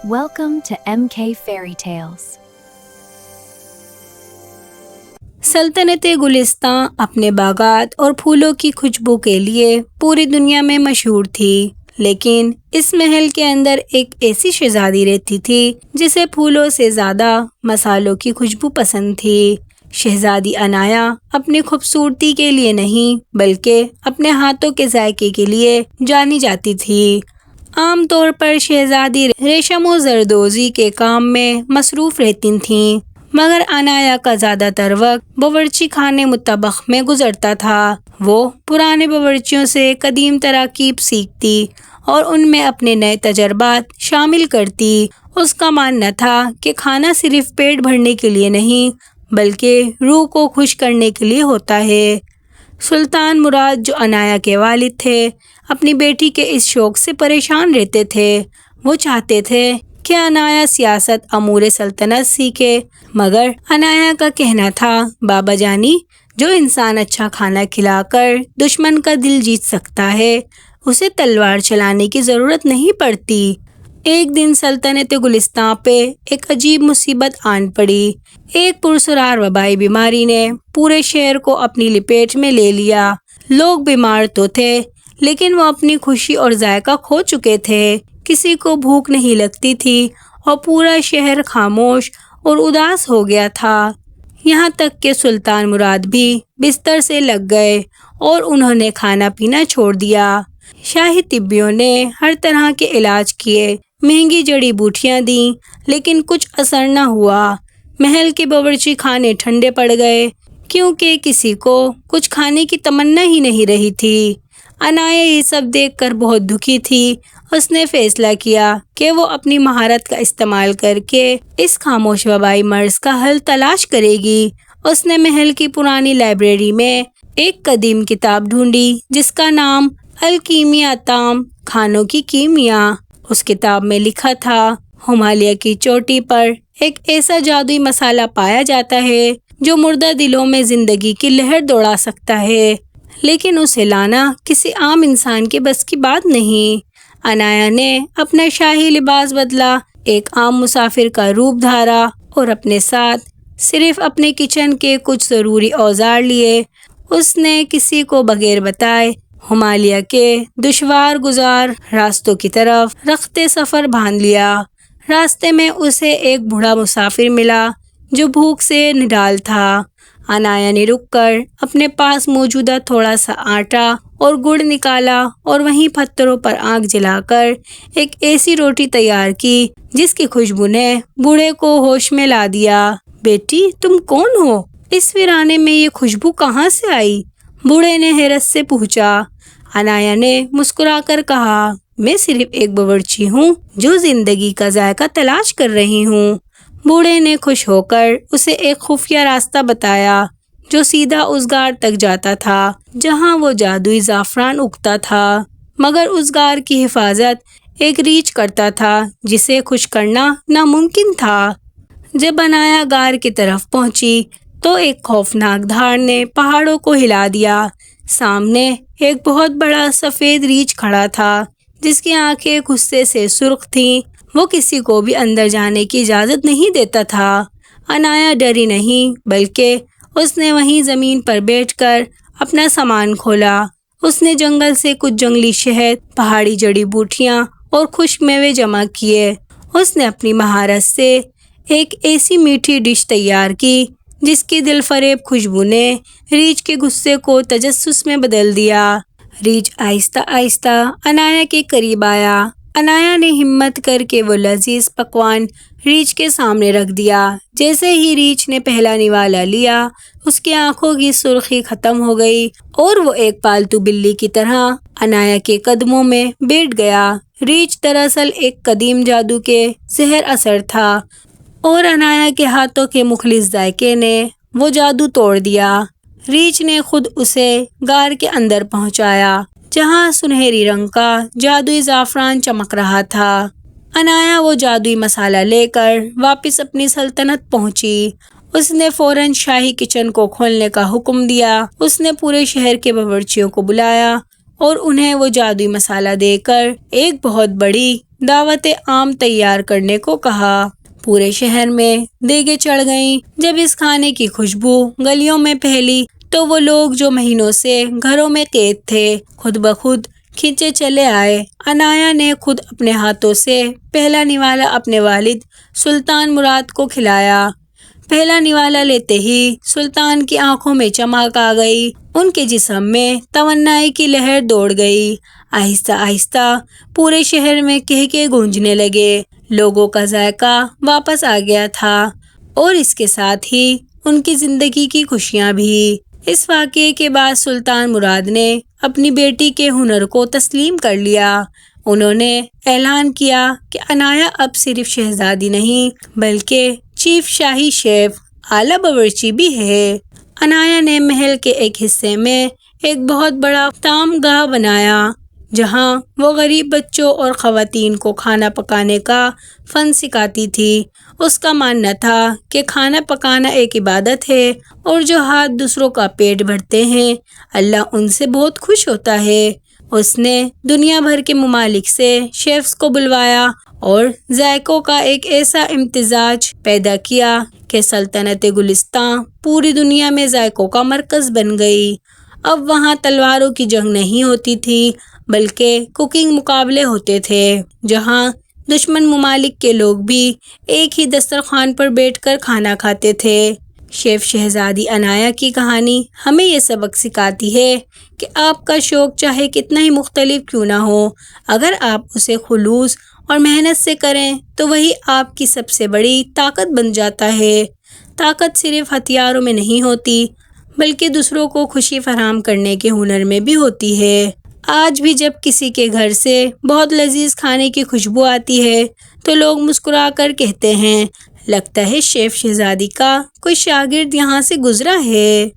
Welcome to MK Fairy Tales. سلطنت گلستان اپنے باغات اور پھولوں کی خوشبو کے لیے پوری دنیا میں مشہور تھی، لیکن اس محل کے اندر ایک ایسی شہزادی رہتی تھی جسے پھولوں سے زیادہ مصالحوں کی خوشبو پسند تھی۔ شہزادی عنایا اپنی خوبصورتی کے لیے نہیں بلکہ اپنے ہاتھوں کے ذائقے کے لیے جانی جاتی تھی۔ عام طور پر شہزادی ریشم و زردوزی کے کام میں مصروف رہتی تھیں، مگر عنایا کا زیادہ تر وقت باورچی خانے مطبخ میں گزرتا تھا۔ وہ پرانے باورچیوں سے قدیم تراکیب سیکھتی اور ان میں اپنے نئے تجربات شامل کرتی۔ اس کا ماننا تھا کہ کھانا صرف پیٹ بھرنے کے لیے نہیں بلکہ روح کو خوش کرنے کے لیے ہوتا ہے۔ سلطان مراد جو عنایا کے والد تھے، اپنی بیٹی کے اس شوق سے پریشان رہتے تھے۔ وہ چاہتے تھے کہ عنایا سیاست امور سلطنت سیکھے، مگر عنایا کا کہنا تھا، بابا جانی، جو انسان اچھا کھانا کھلا کر دشمن کا دل جیت سکتا ہے، اسے تلوار چلانے کی ضرورت نہیں پڑتی۔ ایک دن سلطنت گلستان پہ ایک عجیب مصیبت آن پڑی۔ ایک پراسرار وبائی بیماری نے پورے شہر کو اپنی لپیٹ میں لے لیا۔ لوگ بیمار تو تھے لیکن وہ اپنی خوشی اور ذائقہ کھو چکے تھے۔ کسی کو بھوک نہیں لگتی تھی اور پورا شہر خاموش اور اداس ہو گیا تھا۔ یہاں تک کہ سلطان مراد بھی بستر سے لگ گئے اور انہوں نے کھانا پینا چھوڑ دیا۔ شاہی طبیوں نے ہر طرح کے علاج کیے، مہنگی جڑی بوٹیاں دیں، لیکن کچھ اثر نہ ہوا۔ محل کے باورچی خانے ٹھنڈے پڑ گئے کیونکہ کسی کو کچھ کھانے کی تمنا ہی نہیں رہی تھی۔ عنایا یہ سب دیکھ کر بہت دکھی تھی۔ اس نے فیصلہ کیا کہ وہ اپنی مہارت کا استعمال کر کے اس خاموش وبائی مرض کا حل تلاش کرے گی۔ اس نے محل کی پرانی لائبریری میں ایک قدیم کتاب ڈھونڈی جس کا نام الکیمیا تام، کھانوں کی کیمیا۔ اس کتاب میں لکھا تھا، ہمالیہ کی چوٹی پر ایک ایسا جادوئی مسالہ پایا جاتا ہے جو مردہ دلوں میں زندگی کی لہر دوڑا سکتا ہے، لیکن اسے لانا کسی عام انسان کے بس کی بات نہیں۔ عنایا نے اپنا شاہی لباس بدلا، ایک عام مسافر کا روپ دھارا اور اپنے ساتھ صرف اپنے کچن کے کچھ ضروری اوزار لیے۔ اس نے کسی کو بغیر بتائے ہمالیہ کے دشوار گزار راستوں کی طرف رخت سفر باندھ لیا۔ راستے میں اسے ایک بوڑھا مسافر ملا جو بھوک سے نڈال تھا۔ عنایا نے رک کر اپنے پاس موجودہ تھوڑا سا آٹا اور گڑ نکالا اور وہیں پتھروں پر آگ جلا کر ایک ایسی روٹی تیار کی جس کی خوشبو نے بوڑھے کو ہوش میں لا دیا۔ بیٹی، تم کون ہو؟ اس ویرانے میں یہ خوشبو کہاں سے آئی؟ بوڑھے نے حیرت سے پوچھا۔ عنایا نے مسکرا کر کہا، میں صرف ایک باورچی ہوں جو زندگی کا ذائقہ تلاش کر رہی ہوں۔ بوڑھے نے خوش ہو کر اسے ایک خفیہ راستہ بتایا جو سیدھا اس غار تک جاتا تھا جہاں وہ جادوئی زعفران اگتا تھا، مگر اس غار کی حفاظت ایک ریچھ کرتا تھا جسے خوش کرنا ناممکن تھا۔ جب عنایا غار کی طرف پہنچی تو ایک خوفناک دھاڑ نے پہاڑوں کو ہلا دیا۔ سامنے ایک بہت بڑا سفید ریچھ کھڑا تھا جس کی آنکھیں غصے سے سرخ تھیں۔ وہ کسی کو بھی اندر جانے کی اجازت نہیں دیتا تھا۔ عنایا ڈری نہیں بلکہ اس نے وہیں زمین پر بیٹھ کر اپنا سامان کھولا۔ اس نے جنگل سے کچھ جنگلی شہد، پہاڑی جڑی بوٹیاں اور خشک میوے جمع کیے۔ اس نے اپنی مہارت سے ایک ایسی میٹھی ڈش تیار کی جس کی دل فریب خوشبو نے ریچھ کے غصے کو تجسس میں بدل دیا۔ ریچھ آہستہ آہستہ عنایا کے قریب آیا۔ عنایا نے ہمت کر کے وہ لذیذ پکوان ریچھ کے سامنے رکھ دیا۔ جیسے ہی ریچھ نے پہلا نوالا لیا، اس کی آنکھوں کی سرخی ختم ہو گئی اور وہ ایک پالتو بلی کی طرح عنایا کے قدموں میں بیٹھ گیا۔ ریچھ دراصل ایک قدیم جادو کے زہر اثر تھا اور عنایا کے ہاتھوں کے مخلص ذائقے نے وہ جادو توڑ دیا۔ ریچھ نے خود اسے غار کے اندر پہنچایا جہاں سنہری رنگ کا جادوئی زعفران چمک رہا تھا۔ عنایا وہ جادوئی مسالہ لے کر واپس اپنی سلطنت پہنچی۔ اس نے فوراً شاہی کچن کو کھولنے کا حکم دیا۔ اس نے پورے شہر کے باورچیوں کو بلایا اور انہیں وہ جادوئی مسالہ دے کر ایک بہت بڑی دعوت عام تیار کرنے کو کہا۔ پورے شہر میں دیگیں چڑھ گئیں۔ جب اس کھانے کی خوشبو گلیوں میں پھیلی تو وہ لوگ جو مہینوں سے گھروں میں قید تھے خود بخود کھینچے چلے آئے۔ عنایہ نے خود اپنے ہاتھوں سے پہلا نوالا اپنے والد سلطان مراد کو کھلایا۔ پہلا نوالا لیتے ہی سلطان کی آنکھوں میں چمک آ گئی، ان کے جسم میں توانائی کی لہر دوڑ گئی۔ آہستہ آہستہ پورے شہر میں کہکے گونجنے لگے، لوگوں کا ذائقہ واپس آ گیا تھا اور اس کے ساتھ ہی ان کی زندگی کی خوشیاں بھی۔ اس واقعے کے بعد سلطان مراد نے اپنی بیٹی کے ہنر کو تسلیم کر لیا۔ انہوں نے اعلان کیا کہ عنایہ اب صرف شہزادی نہیں بلکہ چیف شاہی شیف، اعلیٰ باورچی بھی ہے۔ عنایہ نے محل کے ایک حصے میں ایک بہت بڑا طعام گاہ بنایا جہاں وہ غریب بچوں اور خواتین کو کھانا پکانے کا فن سکھاتی تھی۔ اس کا ماننا تھا کہ کھانا پکانا ایک عبادت ہے اور جو ہاتھ دوسروں کا پیٹ بھرتے ہیں اللہ ان سے بہت خوش ہوتا ہے۔ اس نے دنیا بھر کے ممالک سے شیفز کو بلوایا اور ذائقوں کا ایک ایسا امتزاج پیدا کیا کہ سلطنت گلستان پوری دنیا میں ذائقوں کا مرکز بن گئی۔ اب وہاں تلواروں کی جنگ نہیں ہوتی تھی بلکہ کوکنگ مقابلے ہوتے تھے جہاں دشمن ممالک کے لوگ بھی ایک ہی دسترخوان پر بیٹھ کر کھانا کھاتے تھے۔ شیف شہزادی عنایہ کی کہانی ہمیں یہ سبق سکھاتی ہے کہ آپ کا شوق چاہے کتنا ہی مختلف کیوں نہ ہو، اگر آپ اسے خلوص اور محنت سے کریں تو وہی آپ کی سب سے بڑی طاقت بن جاتا ہے۔ طاقت صرف ہتھیاروں میں نہیں ہوتی بلکہ دوسروں کو خوشی فراہم کرنے کے ہنر میں بھی ہوتی ہے۔ آج بھی جب کسی کے گھر سے بہت لذیذ کھانے کی خوشبو آتی ہے تو لوگ مسکرا کر کہتے ہیں لگتا ہے شیف شہزادی کا کوئی شاگرد یہاں سے گزرا ہے۔